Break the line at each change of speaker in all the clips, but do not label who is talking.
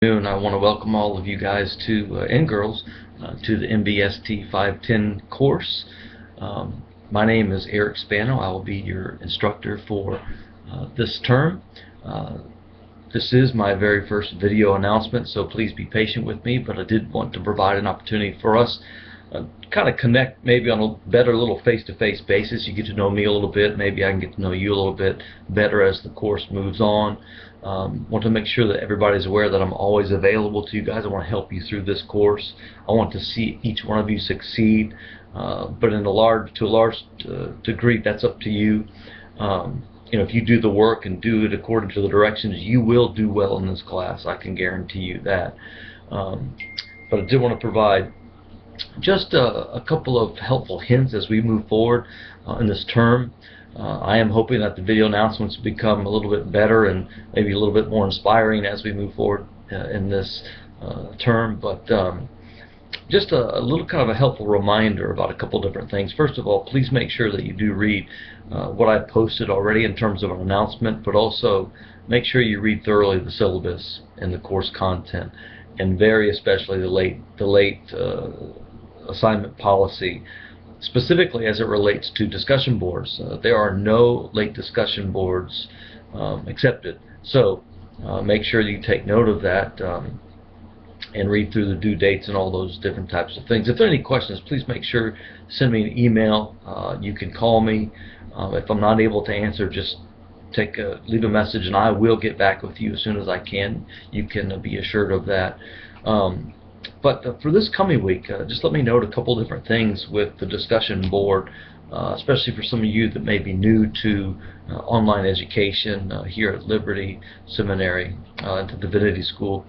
I want to welcome all of you guys to and girls to the MBST 510 course. My name is Eric Spano. I will be your instructor for this term. This is my very first video announcement, so please be patient with me, but I did want to provide an opportunity for us kind of connect maybe on a better little face-to-face basis. You get to know me a little bit, maybe I can get to know you a little bit better as the course moves on. Want to make sure that everybody's aware that I'm always available to you guys. I want to help you through this course. I want to see each one of you succeed, but to a large degree, that's up to you. If you do the work and do it according to the directions, you will do well in this class. I can guarantee you that. But I did want to provide just a couple of helpful hints as we move forward in this term. I am hoping that the video announcements become a little bit better and maybe a little bit more inspiring as we move forward in this term, but just a little kind of a helpful reminder about a couple different things. First of all, please make sure that you do read what I posted already in terms of an announcement, but also make sure you read thoroughly the syllabus and the course content, and very especially the late assignment policy, specifically as it relates to discussion boards. There are no late discussion boards accepted, so make sure you take note of that and read through the due dates and all those different types of things. If there are any questions, please make sure to send me an email. You can call me. If I'm not able to answer, just leave a message and I will get back with you as soon as I can. You can be assured of that. But for this coming week, just let me note a couple different things with the discussion board, especially for some of you that may be new to online education here at Liberty Seminary, at the Divinity School.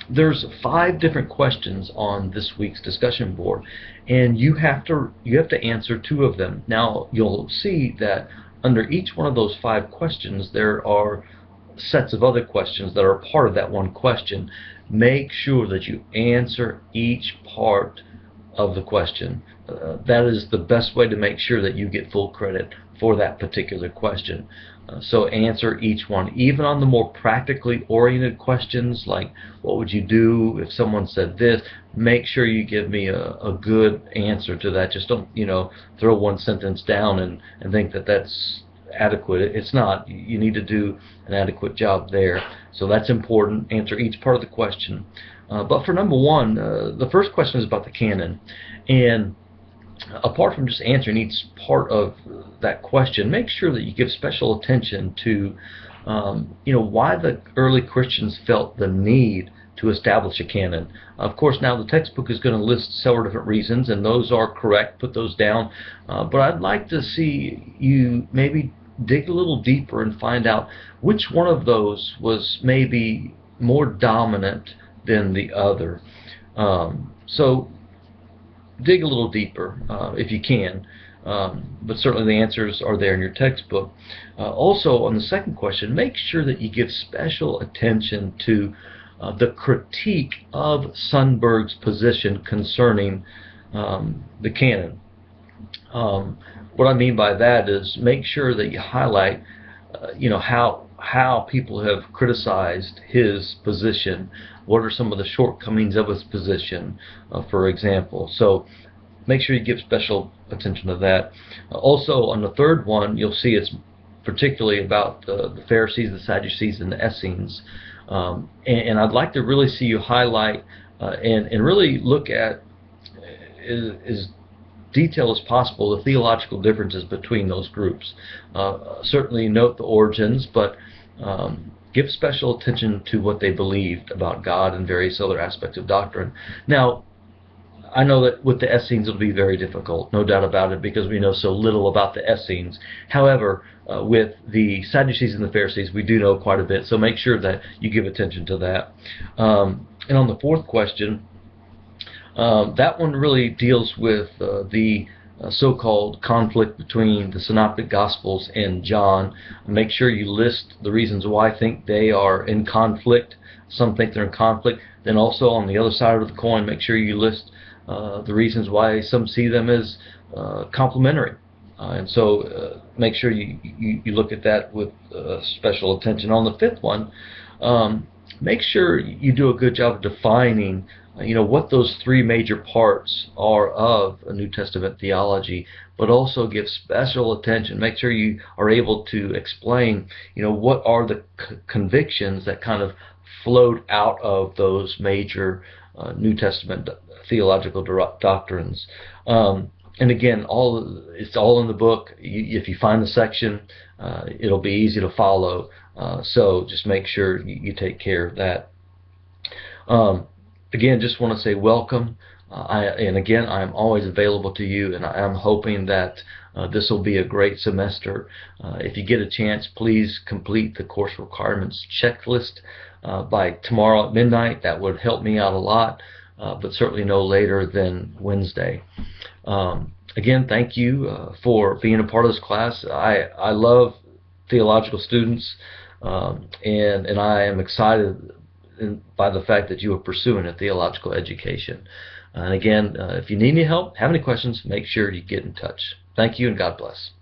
There's 5 different questions on this week's discussion board, and you have to answer 2 of them. Now you'll see that under each one of those 5 questions there are sets of other questions that are part of that one question. Make sure that you answer each part of the question. That is the best way to make sure that you get full credit for that particular question. So answer each one, even on the more practically oriented questions like what would you do if someone said this. Make sure you give me a good answer to that. Just don't throw one sentence down and think that that's adequate. It's not. You need to do an adequate job there. So that's important. Answer each part of the question. But for number 1, the first question is about the canon, and apart from just answering each part of that question, make sure that you give special attention to why the early Christians felt the need to establish a canon. Of course, now the textbook is going to list several different reasons, and those are correct. Put those down. But I'd like to see you maybe dig a little deeper and find out which one of those was maybe more dominant than the other. So dig a little deeper if you can. But certainly the answers are there in your textbook. Also, on the second question, make sure that you give special attention to the critique of Sundberg's position concerning the canon. What I mean by that is make sure that you highlight how people have criticized his position. What are some of the shortcomings of his position, for example. So make sure you give special attention to that. Also, on the third one, you'll see it's particularly about the Pharisees, the Sadducees, and the Essenes. And I'd like to really see you highlight and really look at as detail as possible the theological differences between those groups. Certainly note the origins, but give special attention to what they believed about God and various other aspects of doctrine. Now, I know that with the Essenes it'll be very difficult, no doubt about it, because we know so little about the Essenes. However, with the Sadducees and the Pharisees, we do know quite a bit, so make sure that you give attention to that. And on the fourth question, that one really deals with the so-called conflict between the Synoptic Gospels and John. Make sure you list the reasons why I think they are in conflict. Some think they're in conflict. Then also on the other side of the coin, make sure you list the reasons why some see them as complementary. And so make sure you look at that with special attention. On the fifth one, make sure you do a good job of defining what those three major parts are of a New Testament theology, but also give special attention. Make sure you are able to explain, what are the convictions that kind of flowed out of those major New Testament theological doctrines. And again, it's all in the book. If you find the section, it'll be easy to follow. So just make sure you take care of that. Again, just want to say welcome. And again, I'm always available to you, and I'm hoping that this will be a great semester. If you get a chance, please complete the course requirements checklist by tomorrow at midnight. That would help me out a lot, but certainly no later than Wednesday. Again, thank you for being a part of this class. I love theological students, and I am excited by the fact that you are pursuing a theological education. And again, if you need any help, have any questions, make sure you get in touch. Thank you, and God bless.